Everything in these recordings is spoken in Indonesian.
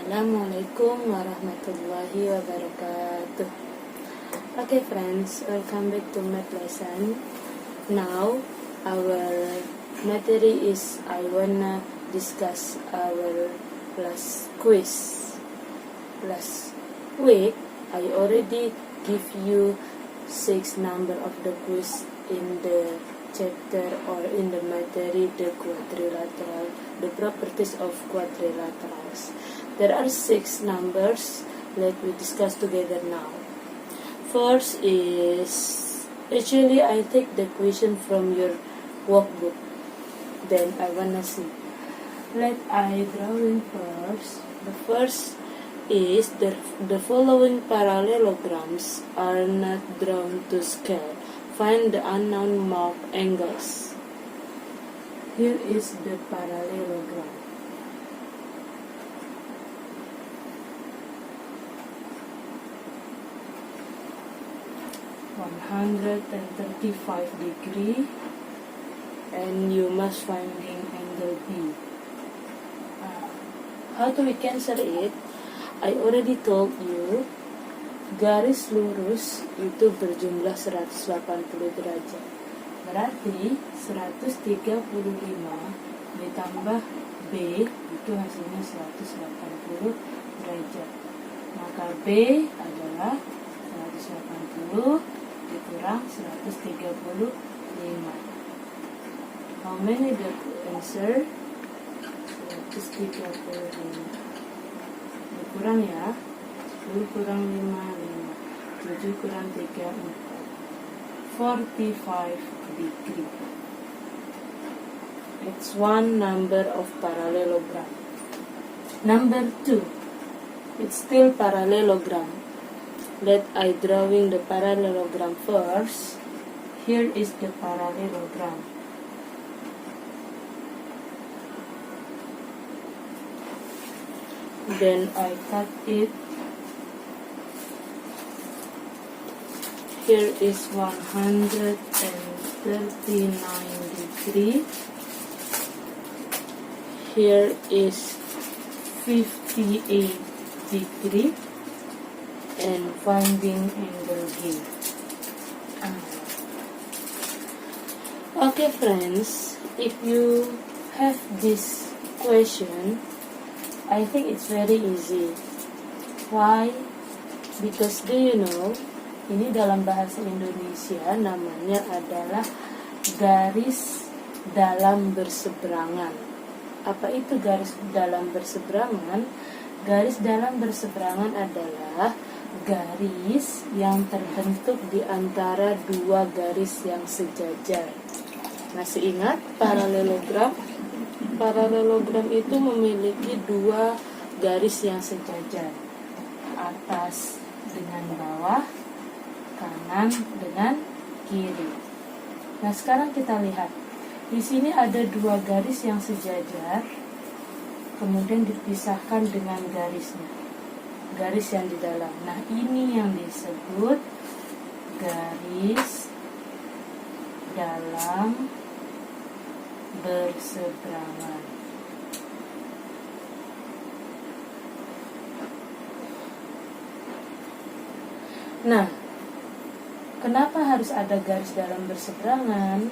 Assalamualaikum warahmatullahi wabarakatuh. Okay friends, welcome back to math lesson. Now our material is I wanna discuss our last quiz. Last week I already give you 6 number of the quiz in the chapter or in the material the quadrilateral, the properties of quadrilaterals. There are 6 numbers. Let we discuss together now. First is, actually I take the question from your workbook. Then I wanna see. Let I drawing first. The first is the following parallelograms are not drawn to scale. Find the unknown marked angles. Here is the parallelogram. 135 degree, and you must finding angle B. How do we cancel it? I already told you, garis lurus itu berjumlah 180 derajat. Berarti 135 ditambah B itu hasilnya 180 derajat. Maka B adalah 180 dikurang 135. How many the answer? 135 dikurang ya, 10 kurang 5, 7 kurang 3, 45 degree. It's one number of parallelogram. Number 2, it's still parallelogram. Let I drawing the parallelogram first. Here is the parallelogram. Then I cut it. Here is 139 degree. Here is 58 degree. And finding angle B. Okay friends, if you have this question, I think it's very easy. Why? Because do you know, ini dalam bahasa Indonesia namanya adalah garis dalam berseberangan. Apa itu garis dalam berseberangan? Garis dalam berseberangan adalah garis yang terbentuk di antara dua garis yang sejajar. Masih ingat paralelogram? Paralelogram itu memiliki dua garis yang sejajar, atas dengan bawah, kanan dengan kiri. Nah sekarang kita lihat, di sini ada dua garis yang sejajar, kemudian dipisahkan dengan garisnya, garis yang di dalam. Nah ini yang disebut garis dalam berseberangan. Nah, kenapa harus ada garis dalam berseberangan?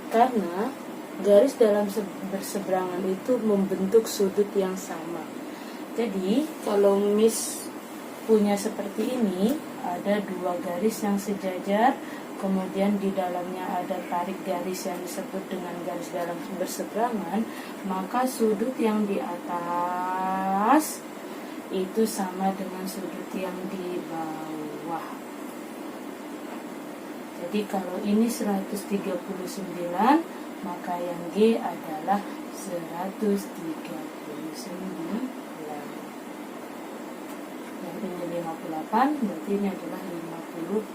Karena garis dalam berseberangan itu membentuk sudut yang sama. Jadi, kalau Miss punya seperti ini, ada dua garis yang sejajar, kemudian di dalamnya ada tarik garis yang disebut dengan garis dalam berseberangan, maka sudut yang di atas itu sama dengan sudut yang di bawah. Jadi kalau ini 139, maka yang G adalah 139. Yang ini 58, berarti ini adalah 50.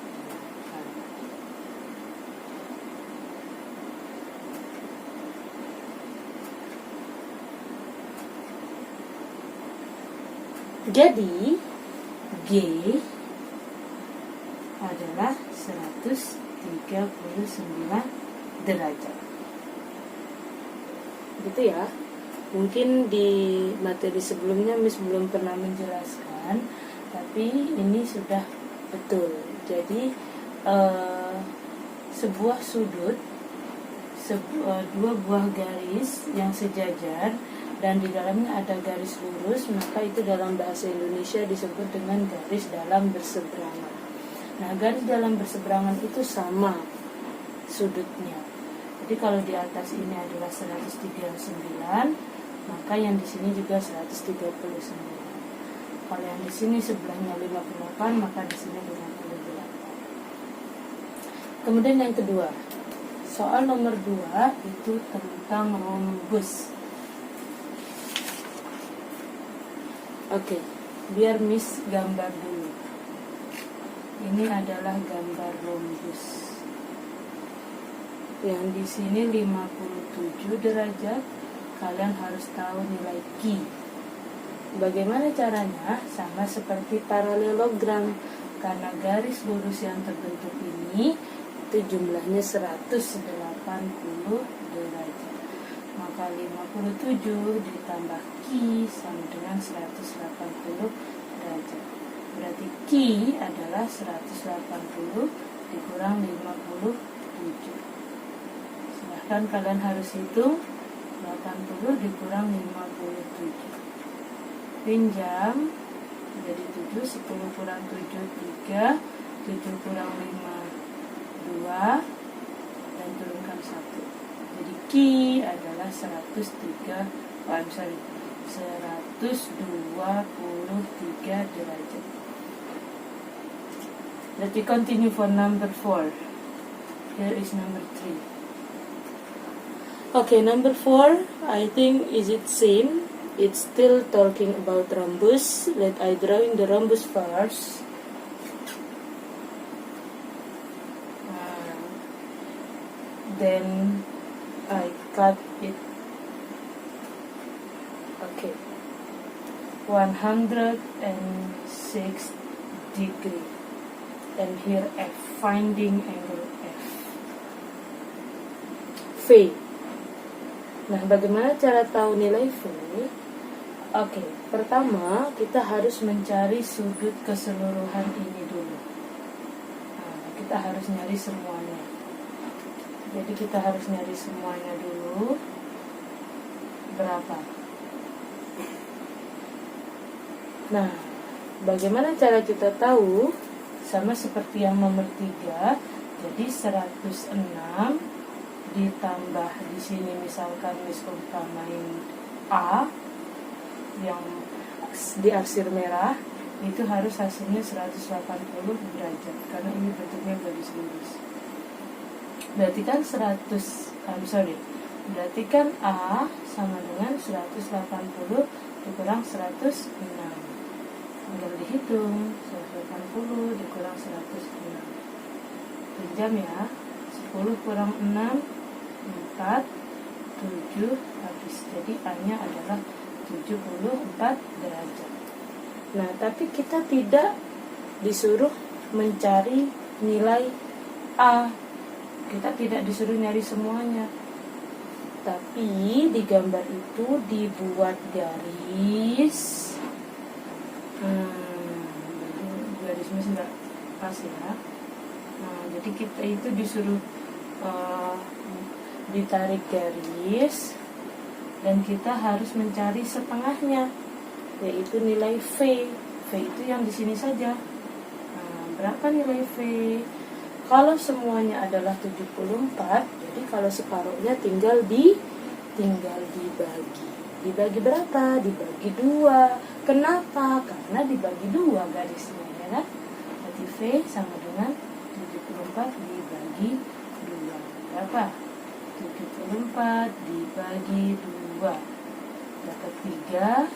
Jadi G adalah 139 derajat. Gitu ya. Mungkin di materi sebelumnya Miss belum pernah menjelaskan, tapi ini sudah betul. Jadi sebuah sudut, dua buah garis yang sejajar dan di dalamnya ada garis lurus, maka itu dalam bahasa Indonesia disebut dengan garis dalam berseberangan. Nah, garis dalam berseberangan itu sama sudutnya. Jadi kalau di atas ini adalah 139, maka yang di sini juga 139. Kalau yang di sini sebelahnya 58, maka di sini 58. Kemudian yang kedua, soal nomor 2 itu tentang rhombus. Oke, biar Miss gambar dulu. Ini adalah gambar rhombus. Yang di sini 57 derajat. Kalian harus tahu nilai Q. Bagaimana caranya? Sama seperti paralelogram. Karena garis lurus yang terbentuk ini itu jumlahnya 180 derajat. Maka 57 ditambah Q sama dengan 180 derajat. Berarti Q adalah 180 dikurang 57. Silahkan kalian harus hitung 80 dikurang 57. Pinjam jadi 7, 10 kurang 7 3, 7 kurang 5 2, dan turunkan 1. Jadi Q adalah 123 derajat. Let me continue for number 4. Here is number 3. Okay, number 4, I think is it same. It's still talking about rhombus. Let I drawing the rhombus first. Then I cut it. Okay, 106 degree. And here F, finding angle F. V. Nah, bagaimana cara tahu nilai V? Oke, pertama kita harus mencari sudut keseluruhan ini dulu. Nah, kita harus nyari semuanya. Jadi kita harus nyari semuanya dulu. Berapa? Nah, bagaimana cara kita tahu? Sama seperti yang nomor 3. Jadi 106 ditambah di sini misalkan Miss umpamain A yang diarsir merah, itu harus hasilnya 180 derajat karena ini bentuknya garis lurus. Berarti kan berarti kan A sama dengan 180 dikurang 106. Tinggal dihitung 180 dikurang 106. Pinjam ya. 10 kurang 6 4, 7 habis. Jadi A-nya adalah 74 derajat. Nah, tapi kita tidak disuruh mencari nilai A. Kita tidak disuruh nyari semuanya. Tapi di gambar itu dibuat garis. Garisnya sudah pas ya. Nah, jadi kita itu disuruh ditarik garis dan kita harus mencari setengahnya, yaitu nilai V. V itu yang di sini saja. Nah, berapa nilai V? Kalau semuanya adalah 74, jadi kalau separuhnya tinggal dibagi. Dibagi berapa? Dibagi 2. Kenapa? Karena dibagi 2 garisnya, ya kan? Berarti V sama dengan 74 dibagi 2. Berapa? 74 dibagi 2 dapat 3,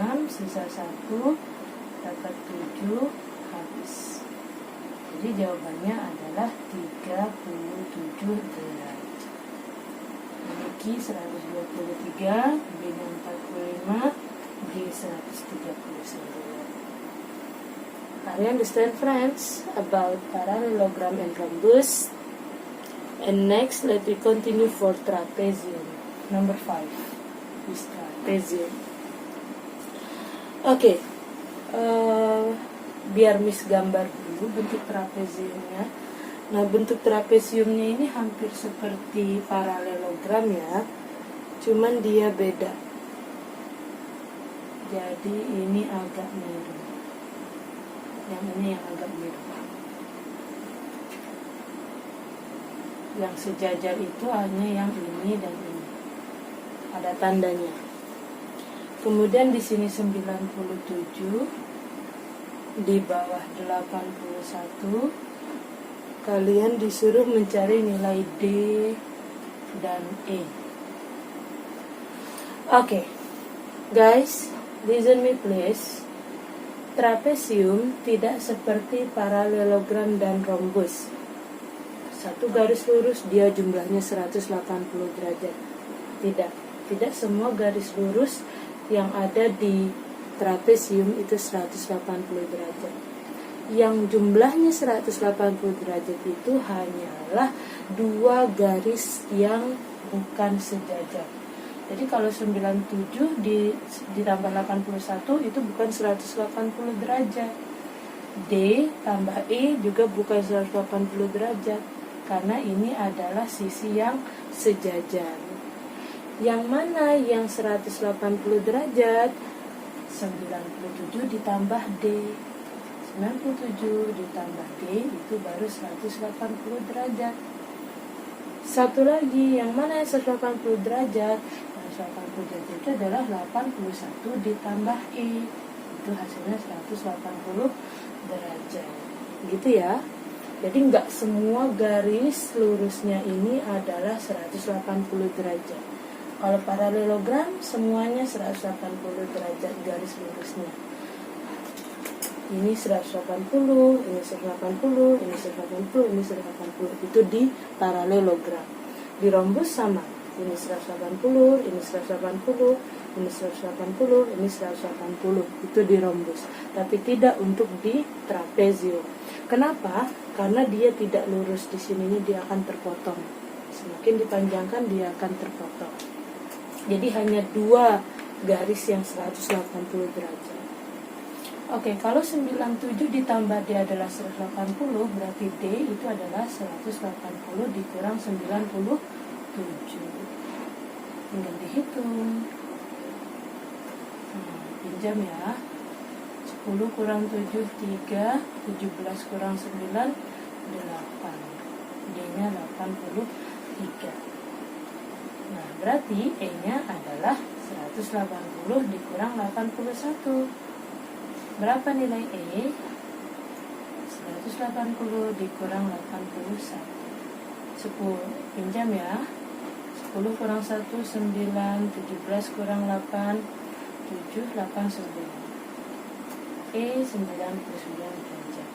6, sisa 1, dapat 7, habis. Jadi jawabannya adalah 37 derajat. Memiliki 123, B-nya 45, G 139. Are you understand, friends, about parallelogram and rhombus? And next, let me continue for trapezium. Number 5. is trapezium. Oke, biar Miss gambar dulu bentuk trapeziumnya. Nah, bentuk trapeziumnya ini hampir seperti paralelogram ya, cuman dia beda. Jadi ini agak miring, yang ini yang agak miring. Yang sejajar itu hanya yang ini dan ini, ada tandanya. Kemudian di sini 97, di bawah 81. Kalian disuruh mencari nilai D dan E. Oke, guys, listen me please. Trapezium tidak seperti paralelogram dan rhombus. Satu garis lurus dia jumlahnya 180 derajat. Tidak semua garis lurus yang ada di trapezium itu 180 derajat. Yang jumlahnya 180 derajat itu hanyalah dua garis yang bukan sejajar. Jadi kalau 97 ditambah 81 itu bukan 180 derajat. D tambah E juga bukan 180 derajat, karena ini adalah sisi yang sejajar. Yang mana yang 180 derajat? 97 ditambah D. 97 ditambah D itu baru 180 derajat. Satu lagi, yang mana yang 180 derajat? Yang 180 derajat itu adalah 81 ditambah E. Itu hasilnya 180 derajat. Gitu ya. Jadi nggak semua garis lurusnya ini adalah 180 derajat. Kalau paralelogram semuanya 180 derajat garis lurusnya. Ini 180, ini 180, ini 180, ini 180. Itu di paralelogram. Di rhombus sama. Ini 180, ini 180, ini 180, ini 180. Itu di rhombus. Tapi tidak untuk di trapezium. Kenapa? Karena dia tidak lurus di sini, dia akan terpotong. Semakin dipanjangkan dia akan terpotong. Jadi hanya dua garis yang 180 derajat. Oke, kalau 97 ditambah D adalah 180, berarti D itu adalah 180 dikurang 97. Tinggal dihitung. Pinjam ya. 10 kurang 7, 3. 17 kurang 9, 8. D-nya 83. Nah, berarti E-nya adalah 180 dikurang 81. Berapa nilai E? 180 dikurang 81. 10, pinjam ya. 10 kurang 1, 9. 17 kurang 8, 7, 8, 9. E 99 derajat.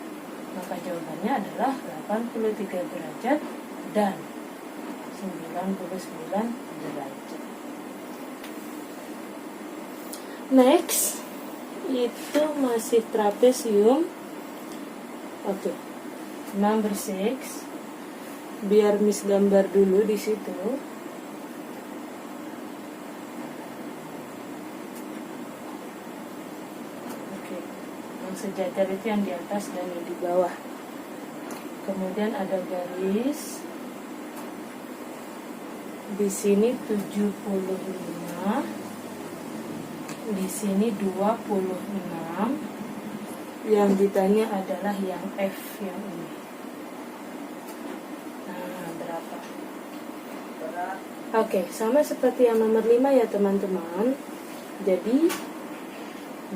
Maka jawabannya adalah 83 derajat dan 99 derajat. Next, itu masih trapezium. Oke. Number 6. Biar Miss gambar dulu di situ. Oke. Yang sejajar itu yang di atas dan yang di bawah. Kemudian ada garis. Di sini 75. Di sini 26. Yang ditanya adalah yang F yang ini. Nah, berapa? Oke, sama seperti yang nomor 5 ya teman-teman. Jadi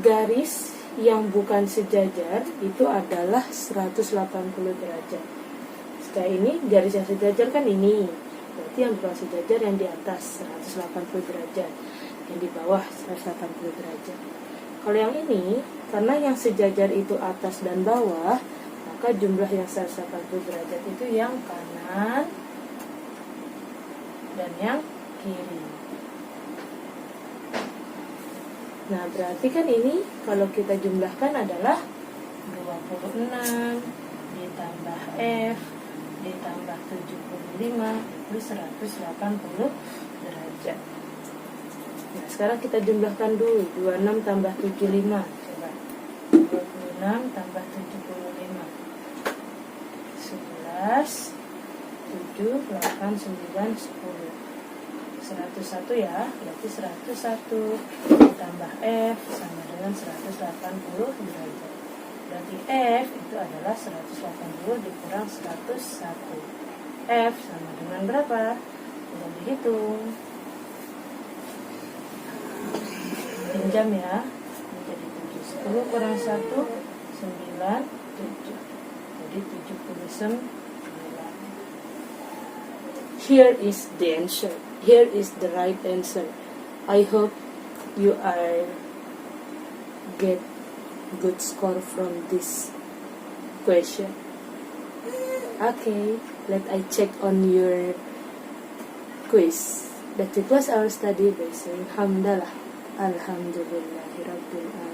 garis yang bukan sejajar itu adalah 180 derajat. Setelah ini garis yang sejajar kan ini. Berarti yang bukan sejajar yang di atas 180 derajat. Yang di bawah 180 derajat. Kalau yang ini, karena yang sejajar itu atas dan bawah, maka jumlah yang 180 derajat itu yang kanan dan yang kiri. Nah, berarti kan ini kalau kita jumlahkan adalah 26 ditambah F ditambah 75 itu 180 derajat. Nah, sekarang kita jumlahkan dulu. 26 tambah 75. Coba. 26 tambah 75. 11, 7, 8, 9, 10. 101 ya, berarti 101 tambah F sama dengan 180 derajat. Berarti F itu adalah 180 dikurang 101. F sama dengan berapa? Sudah dihitung. Pinjam ya, menjadi 7. 10 kurang 1, 9, 7. Jadi 79. Here is the answer. Here is the right answer. I hope you are get good score from this question. Okay, let I check on your quiz. That we close our study by saying Hamdalah. Alhamdulillahirabbil alamin.